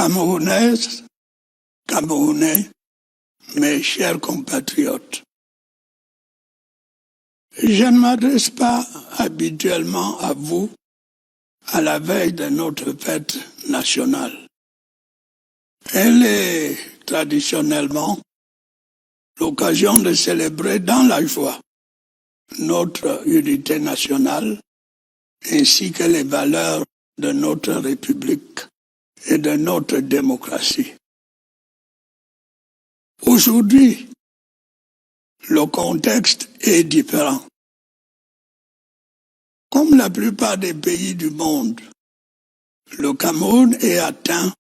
Camerounaises, Camerounais, mes chers compatriotes, je ne m'adresse pas habituellement à vous à la veille de notre fête nationale. Elle est traditionnellement l'occasion de célébrer dans la joie notre unité nationale ainsi que les valeurs de notre République et de notre démocratie. Aujourd'hui, le contexte est différent. Comme la plupart des pays du monde, le Cameroun est atteint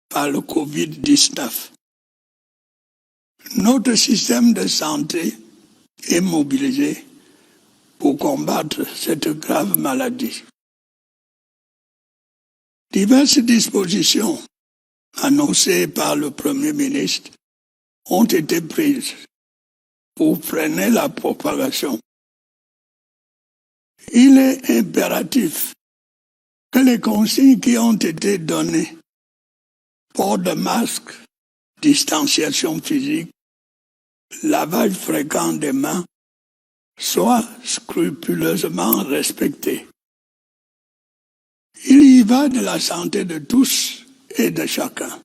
par le Covid-19. Notre système de santé est mobilisé pour combattre cette grave maladie. Diverses dispositions annoncées par le Premier ministre ont été prises pour freiner la propagation. Il est impératif que les consignes qui ont été données, port de masque, distanciation physique, lavage fréquent des mains, soient scrupuleusement respectées. Il y va de la santé de tous et de chacun.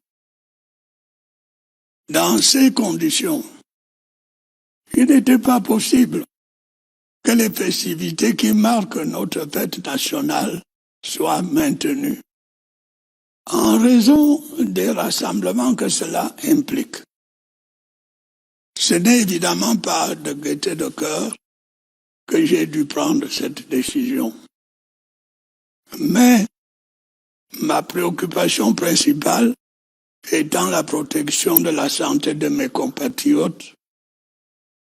Dans ces conditions, il n'était pas possible que les festivités qui marquent notre fête nationale soient maintenues, en raison des rassemblements que cela implique. Ce n'est évidemment pas de gaieté de cœur que j'ai dû prendre cette décision. Mais ma préoccupation principale étant la protection de la santé de mes compatriotes,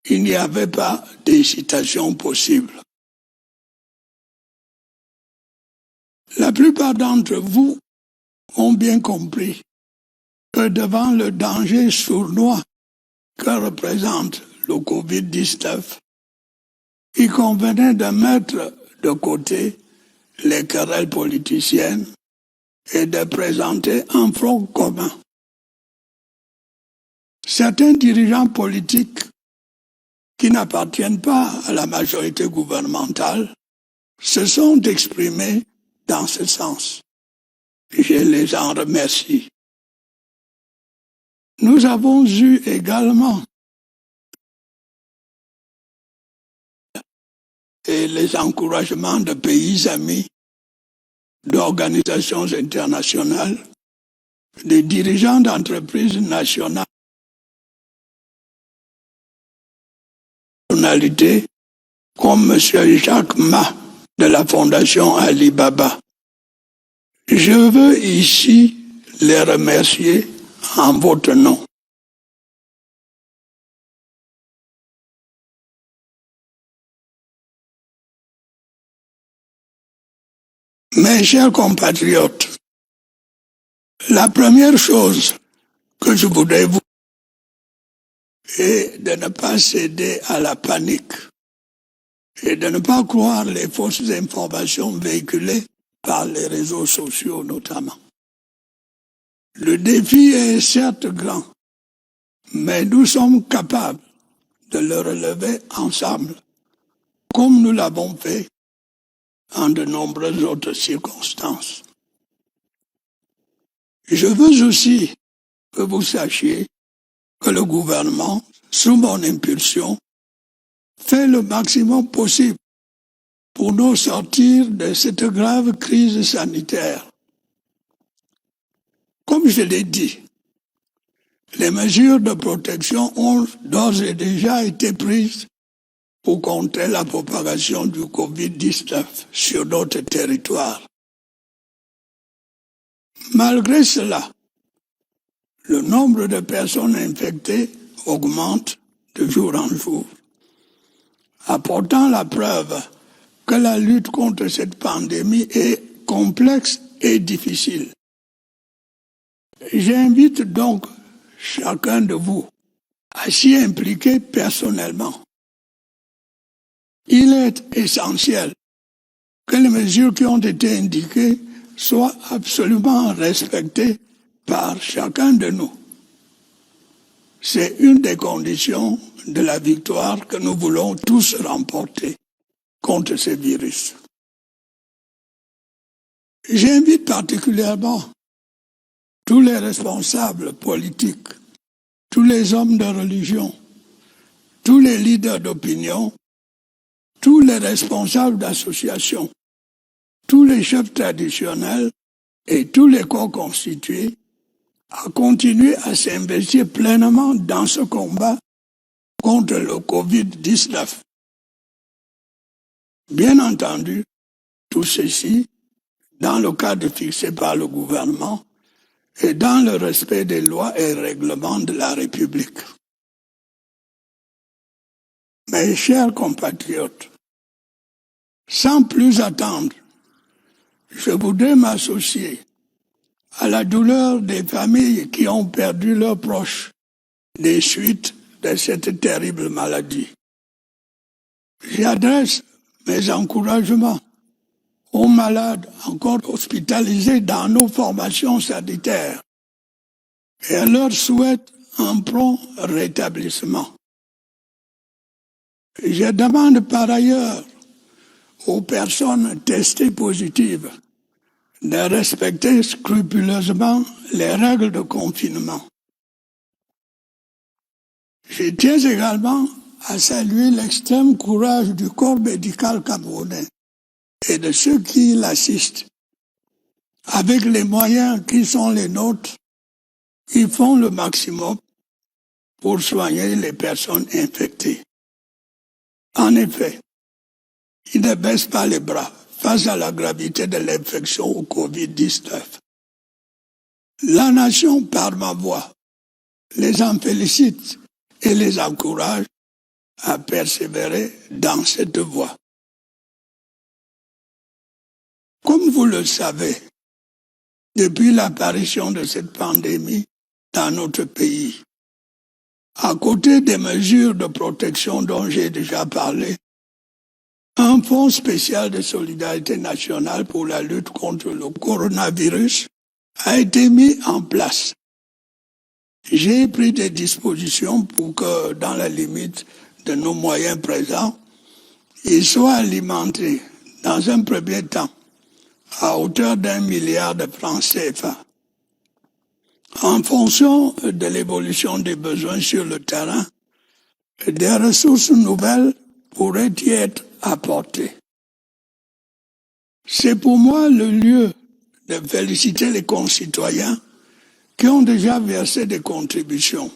il n'y avait pas d'hésitation possible. La plupart d'entre vous ont bien compris que devant le danger sournois que représente le Covid-19, il convenait de mettre de côté les querelles politiciennes et de présenter un front commun. Certains dirigeants politiques qui n'appartiennent pas à la majorité gouvernementale se sont exprimés dans ce sens. Je les en remercie. Nous avons eu également et les encouragements de pays amis, d'organisations internationales, des dirigeants d'entreprises nationales, comme M. Jacques Ma de la Fondation Alibaba. Je veux ici les remercier en votre nom. Mes chers compatriotes, la première chose que je voudrais vous dire est de ne pas céder à la panique et de ne pas croire les fausses informations véhiculées par les réseaux sociaux notamment. Le défi est certes grand, mais nous sommes capables de le relever ensemble, comme nous l'avons fait en de nombreuses autres circonstances. Je veux aussi que vous sachiez que le gouvernement, sous mon impulsion, fait le maximum possible pour nous sortir de cette grave crise sanitaire. Comme je l'ai dit, les mesures de protection ont d'ores et déjà été prises pour contrer la propagation du Covid-19 sur notre territoire. Malgré cela, le nombre de personnes infectées augmente de jour en jour, apportant la preuve que la lutte contre cette pandémie est complexe et difficile. J'invite donc chacun de vous à s'y impliquer personnellement. Il est essentiel que les mesures qui ont été indiquées soient absolument respectées par chacun de nous. C'est une des conditions de la victoire que nous voulons tous remporter contre ce virus. J'invite particulièrement tous les responsables politiques, tous les hommes de religion, tous les leaders d'opinion, tous les responsables d'associations, tous les chefs traditionnels et tous les corps constitués à continuer à s'investir pleinement dans ce combat contre le Covid-19. Bien entendu, tout ceci dans le cadre fixé par le gouvernement et dans le respect des lois et règlements de la République. Mes chers compatriotes, sans plus attendre, je voudrais m'associer à la douleur des familles qui ont perdu leurs proches des suites de cette terrible maladie. J'adresse mes encouragements aux malades encore hospitalisés dans nos formations sanitaires et leur souhaite un prompt rétablissement. Je demande par ailleurs aux personnes testées positives de respecter scrupuleusement les règles de confinement. Je tiens également à saluer l'extrême courage du corps médical camerounais et de ceux qui l'assistent. Avec les moyens qui sont les nôtres, ils font le maximum pour soigner les personnes infectées. En effet, ils ne baissent pas les bras face à la gravité de l'infection au Covid-19. La nation, par ma voix, les en félicite et les encourage à persévérer dans cette voie. Comme vous le savez, depuis l'apparition de cette pandémie dans notre pays, à côté des mesures de protection dont j'ai déjà parlé, un fonds spécial de solidarité nationale pour la lutte contre le coronavirus a été mis en place. J'ai pris des dispositions pour que, dans la limite de nos moyens présents, il soit alimenté dans un premier temps à hauteur d'1 milliard de francs CFA. En fonction de l'évolution des besoins sur le terrain, des ressources nouvelles pourraient y être apportées. C'est pour moi le lieu de féliciter les concitoyens qui ont déjà versé des contributions.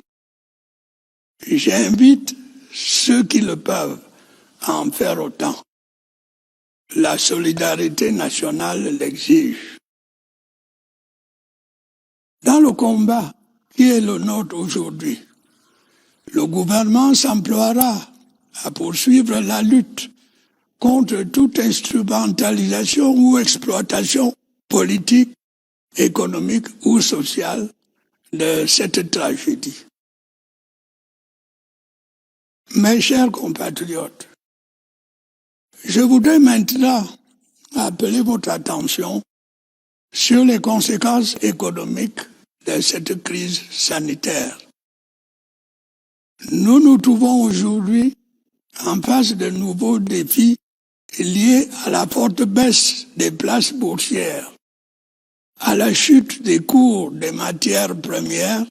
J'invite ceux qui le peuvent à en faire autant. La solidarité nationale l'exige. Dans le combat qui est le nôtre aujourd'hui, le gouvernement s'emploiera à poursuivre la lutte contre toute instrumentalisation ou exploitation politique, économique ou sociale de cette tragédie. Mes chers compatriotes, je voudrais maintenant appeler votre attention sur les conséquences économiques de cette crise sanitaire. Nous nous trouvons aujourd'hui en face de nouveaux défis liés à la forte baisse des places boursières, à la chute des cours des matières premières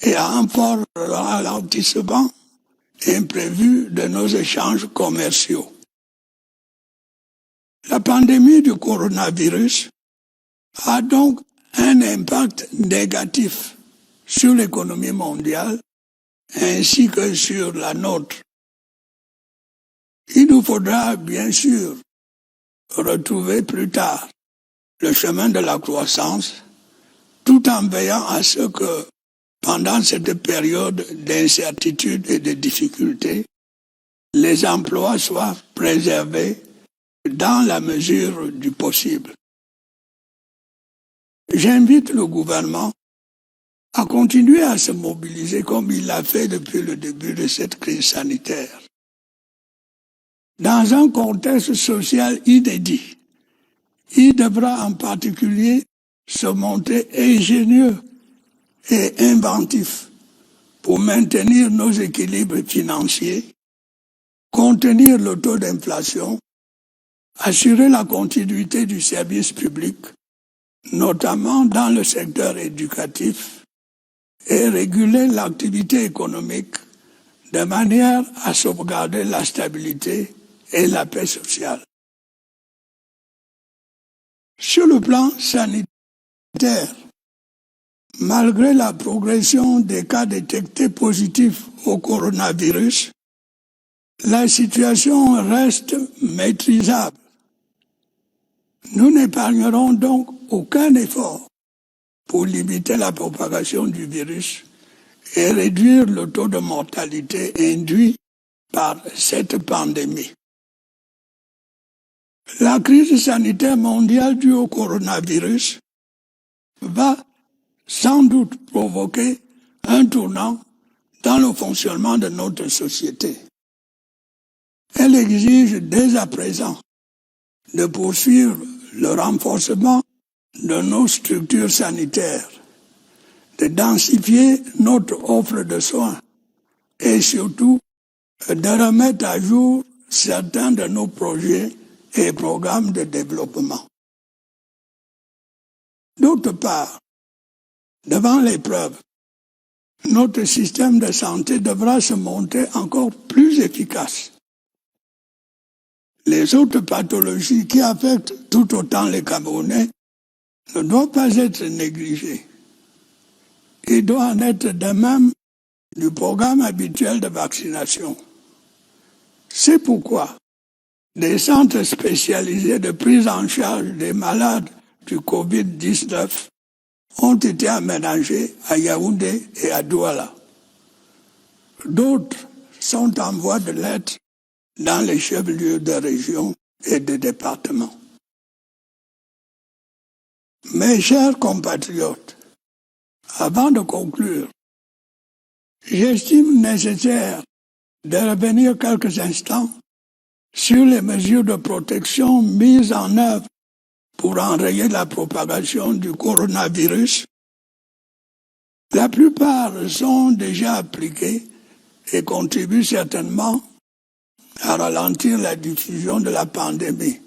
et à un fort ralentissement imprévu de nos échanges commerciaux. La pandémie du coronavirus a donc un impact négatif sur l'économie mondiale ainsi que sur la nôtre. Il nous faudra bien sûr retrouver plus tard le chemin de la croissance tout en veillant à ce que pendant cette période d'incertitude et de difficulté, les emplois soient préservés dans la mesure du possible. J'invite le gouvernement à continuer à se mobiliser comme il l'a fait depuis le début de cette crise sanitaire. Dans un contexte social inédit, il devra en particulier se montrer ingénieux et inventif pour maintenir nos équilibres financiers, contenir le taux d'inflation, assurer la continuité du service public, notamment dans le secteur éducatif, et réguler l'activité économique de manière à sauvegarder la stabilité et la paix sociale. Sur le plan sanitaire, malgré la progression des cas détectés positifs au coronavirus, la situation reste maîtrisable. Nous n'épargnerons donc aucun effort pour limiter la propagation du virus et réduire le taux de mortalité induit par cette pandémie. La crise sanitaire mondiale due au coronavirus va sans doute provoquer un tournant dans le fonctionnement de notre société. Elle exige dès à présent de poursuivre le renforcement de nos structures sanitaires, de densifier notre offre de soins et surtout de remettre à jour certains de nos projets et programmes de développement. D'autre part, devant l'épreuve, notre système de santé devra se montrer encore plus efficace. Les autres pathologies qui affectent tout autant les Camerounais ne doivent pas être négligées. Il doit en être de même du programme habituel de vaccination. C'est pourquoi des centres spécialisés de prise en charge des malades du Covid-19 ont été aménagés à Yaoundé et à Douala. D'autres sont en voie de l'être dans les chefs-lieux de région et de département. Mes chers compatriotes, avant de conclure, j'estime nécessaire de revenir quelques instants sur les mesures de protection mises en œuvre pour enrayer la propagation du coronavirus. La plupart sont déjà appliquées et contribuent certainement à ralentir la diffusion de la pandémie.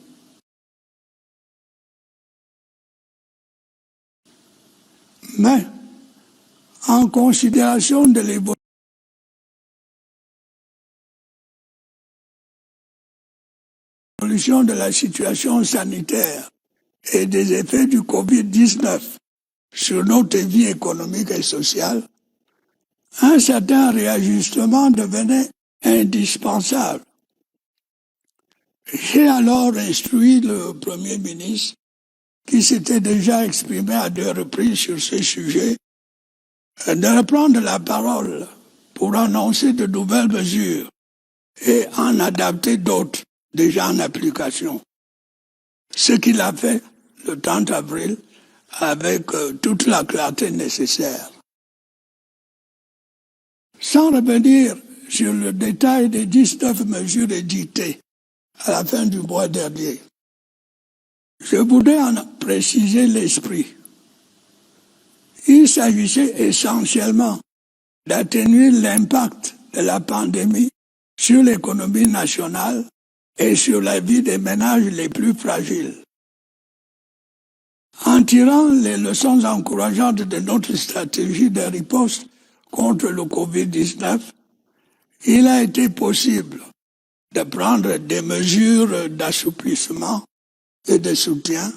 Mais, en considération de l'évolution de la situation sanitaire et des effets du Covid-19 sur notre vie économique et sociale, un certain réajustement devenait indispensable. J'ai alors instruit le Premier ministre, qui s'était déjà exprimé à 2 reprises sur ce sujet, de reprendre la parole pour annoncer de nouvelles mesures et en adapter d'autres déjà en application. Ce qu'il a fait le 30 avril avec toute la clarté nécessaire. Sans revenir sur le détail des 19 mesures édictées à la fin du mois dernier, je voudrais en préciser l'esprit. Il s'agissait essentiellement d'atténuer l'impact de la pandémie sur l'économie nationale et sur la vie des ménages les plus fragiles. En tirant les leçons encourageantes de notre stratégie de riposte contre le Covid-19, il a été possible de prendre des mesures d'assouplissement et de soutien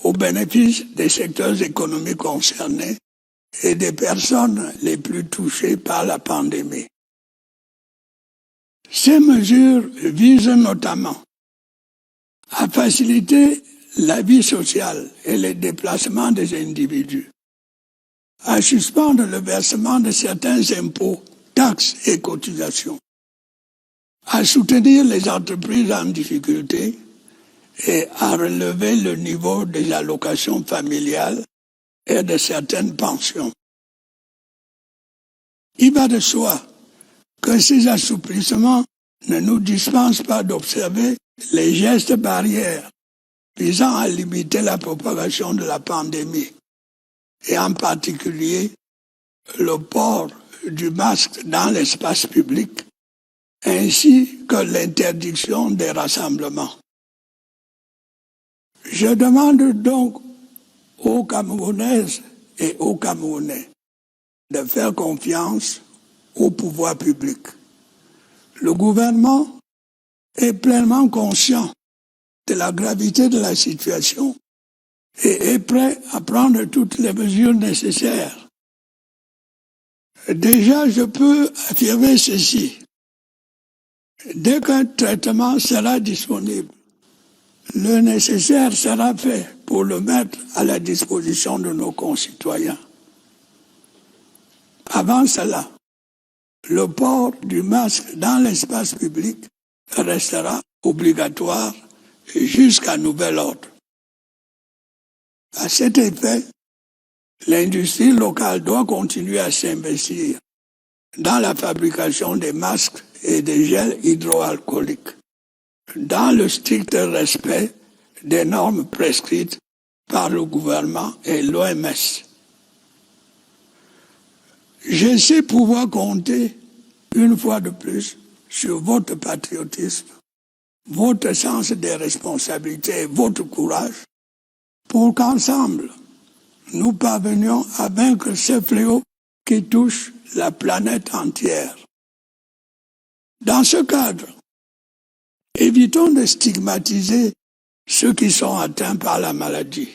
au bénéfice des secteurs économiques concernés et des personnes les plus touchées par la pandémie. Ces mesures visent notamment à faciliter la vie sociale et les déplacements des individus, à suspendre le versement de certains impôts, taxes et cotisations, à soutenir les entreprises en difficulté et à relever le niveau des allocations familiales et de certaines pensions. Il va de soi que ces assouplissements ne nous dispensent pas d'observer les gestes barrières visant à limiter la propagation de la pandémie, et en particulier le port du masque dans l'espace public, ainsi que l'interdiction des rassemblements. Je demande donc aux Camerounaises et aux Camerounais de faire confiance au pouvoir public. Le gouvernement est pleinement conscient de la gravité de la situation et est prêt à prendre toutes les mesures nécessaires. Déjà, je peux affirmer ceci. Dès qu'un traitement sera disponible, le nécessaire sera fait pour le mettre à la disposition de nos concitoyens. Avant cela, le port du masque dans l'espace public restera obligatoire jusqu'à nouvel ordre. À cet effet, l'industrie locale doit continuer à s'investir dans la fabrication des masques et des gels hydroalcooliques, dans le strict respect des normes prescrites par le gouvernement et l'OMS. Je sais pouvoir compter, une fois de plus, sur votre patriotisme, votre sens des responsabilités et votre courage, pour qu'ensemble, nous parvenions à vaincre ce fléau qui touche la planète entière. Dans ce cadre, évitons de stigmatiser ceux qui sont atteints par la maladie.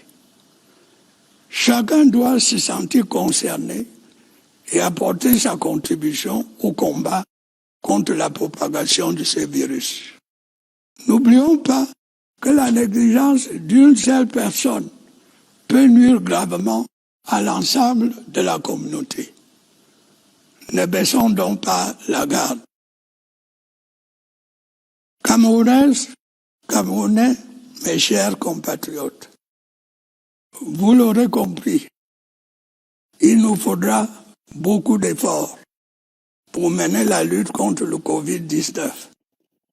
Chacun doit se sentir concerné et apporter sa contribution au combat contre la propagation de ce virus. N'oublions pas que la négligence d'une seule personne peut nuire gravement à l'ensemble de la communauté. Ne baissons donc pas la garde. Camerounaises, Camerounais, mes chers compatriotes, vous l'aurez compris, il nous faudra beaucoup d'efforts pour mener la lutte contre le Covid-19,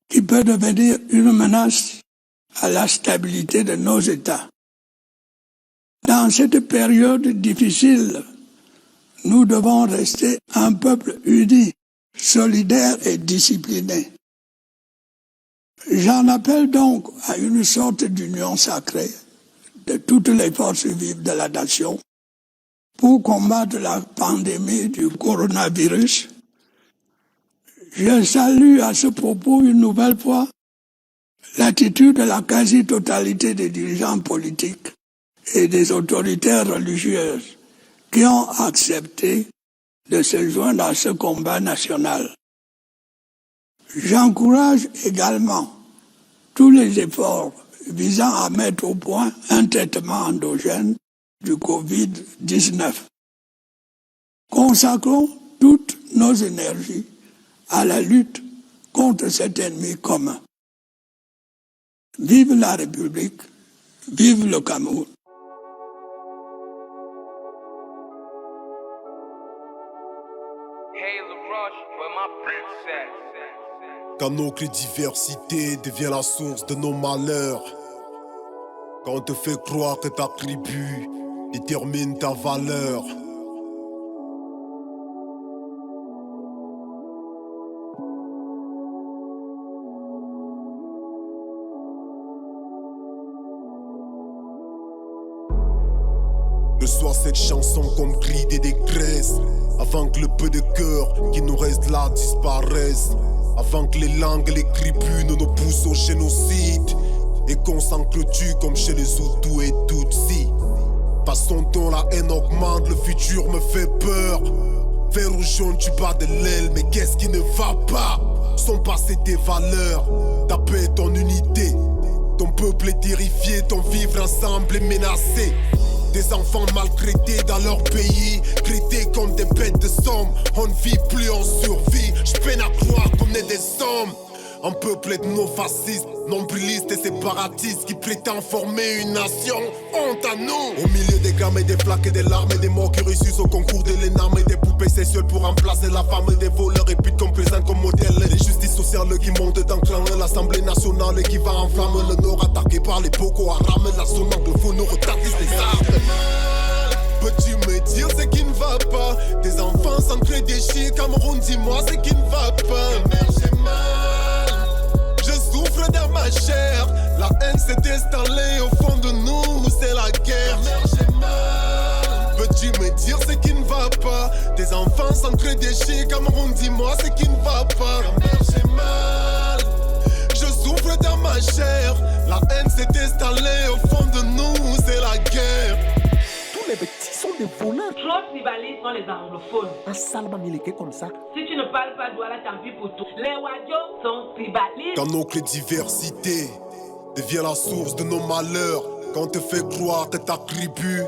qui peut devenir une menace à la stabilité de nos États. Dans cette période difficile, nous devons rester un peuple uni, solidaire et discipliné. J'en appelle donc à une sorte d'union sacrée de toutes les forces vives de la nation pour combattre la pandémie du coronavirus. Je salue à ce propos une nouvelle fois l'attitude de la quasi-totalité des dirigeants politiques et des autorités religieuses qui ont accepté de se joindre à ce combat national. J'encourage également tous les efforts visant à mettre au point un traitement endogène du Covid-19. Consacrons toutes nos énergies à la lutte contre cet ennemi commun. Vive la République, vive le Cameroun. Quand notre diversité devient la source de nos malheurs, quand on te fait croire que ta tribu détermine ta valeur. Reçois cette chanson comme cri des détresse, avant que le peu de cœur qui nous reste là disparaisse, avant que les langues et les tribunes nous poussent au génocide et qu'on s'entretue comme chez les Hutus et Tutsis. Façon dont la haine augmente, le futur me fait peur. Vert ou jaune, tu bats de l'aile, mais qu'est-ce qui ne va pas? Sont passées tes valeurs, ta paix et ton unité. Ton peuple est terrifié, ton vivre ensemble est menacé. Des enfants maltraités dans leur pays, traités comme des bêtes de somme. On ne vit plus, on survit. J'peine à croire qu'on est des hommes. Un peuple ethno-fasciste, nombrilistes et séparatistes qui prétend former une nation. Honte à nous! Au milieu des gammes et des flaques et des larmes et des morts qui réussissent au concours de l'énarme et des poupées sexuelles pour remplacer la femme et des voleurs et putes qu'on présente comme modèle. Les justices sociales qui montent d'un clan, la l'Assemblée nationale et qui va enflammer le nord, attaqué par les Boko Haram. La zone anglophone nous retardise les armes. Peux-tu me dire ce qui ne va pas? Des enfants sans déchets, Cameroun, dis-moi ce qui ne va pas. Merde, j'ai mal, je souffre dans ma chair. La haine s'est installée au fond de nous, c'est la guerre. Merde, j'ai mal, peux-tu me dire ce qui ne va pas? Des enfants sans déchets, Cameroun, dis-moi ce qui ne va pas. Merde, j'ai mal, je souffre dans ma chair. La haine s'est installée au fond de nous, c'est la guerre. Les petits sont des voleurs. Trop tribalistes sont les anglophones. Un salma milité comme ça. Si tu ne parles pas Douala, tant pis pour toi. Les Wadjo sont tribalistes. Quand notre diversité devient la source de nos malheurs, quand on te fait croire que ta tribu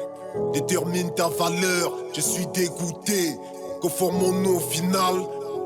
détermine ta valeur, je suis dégoûté. Que formons-nous au final?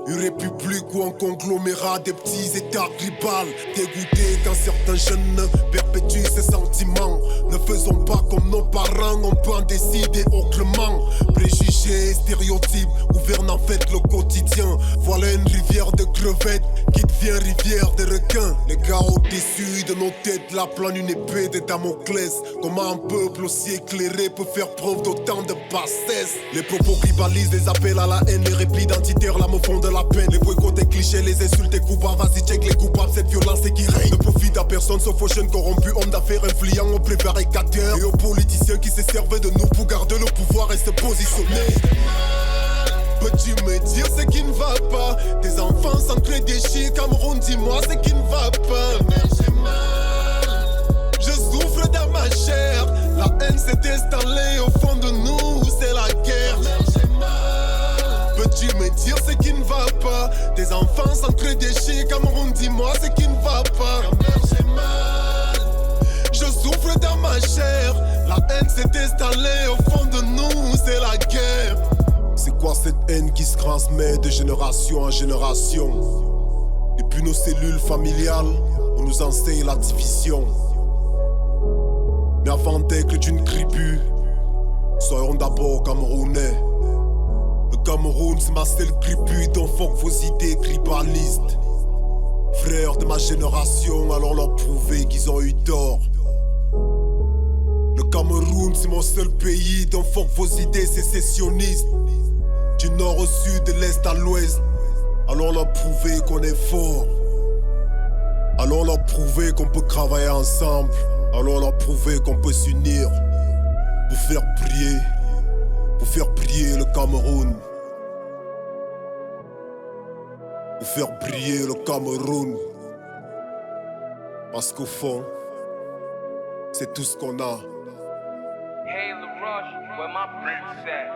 Une république ou un conglomérat des petits états tribales. Dégoûté quand certains jeunes perpétuent ces sentiments. Ne faisons pas comme nos parents, on peut en décider autrement. Préjugés, stéréotypes gouvernent en fait le quotidien. Voilà une rivière de crevettes qui devient rivière de requins. Les gars au-dessus de nos têtes, la plane une épée de Damoclès. Comment un peuple aussi éclairé peut faire preuve d'autant de bassesse? Les propos tribalisent, les appels à la haine, les replis identitaires, là me font de la peine. Les boycotts et clichés, les insultes et coupables. Vas-y check les coupables, cette violence c'est qui règne ne profite à personne sauf aux jeunes corrompus, hommes d'affaires influents, aux prévaricateurs et aux politiciens qui se servaient de nous pour garder le pouvoir et se positionner. Peux-tu me dire ce qui ne va pas? Des enfants sans déchets, Cameroun, dis-moi ce qui ne va pas. Merde, j'ai mal, je souffre dans ma chair. La haine s'est installée au fond de nous, c'est la guerre. Merde, j'ai mal, peux-tu me dire ce qui ne va pas? Des enfants sans déchets, Cameroun, dis-moi ce qui ne va pas. Merde, j'ai mal, je souffre dans ma chair. La haine s'est installée au fond de nous, c'est la guerre. C'est quoi cette haine qui se transmet de génération en génération? Depuis nos cellules familiales, on nous enseigne la division. Mais avant d'être d'une tribu, soyons d'abord Camerounais. Le Cameroun c'est ma seule tribu, donc fuck vos idées tribalistes. Frères de ma génération, allons leur prouver qu'ils ont eu tort. Le Cameroun c'est mon seul pays, donc fuck vos idées sécessionnistes. Du nord au sud, de l'est à l'ouest, allons leur prouver qu'on est fort. Allons leur prouver qu'on peut travailler ensemble. Allons leur prouver qu'on peut s'unir pour faire briller le Cameroun. Pour faire briller le Cameroun. Parce qu'au fond, c'est tout ce qu'on a. Hey, LaRoche, where my princess?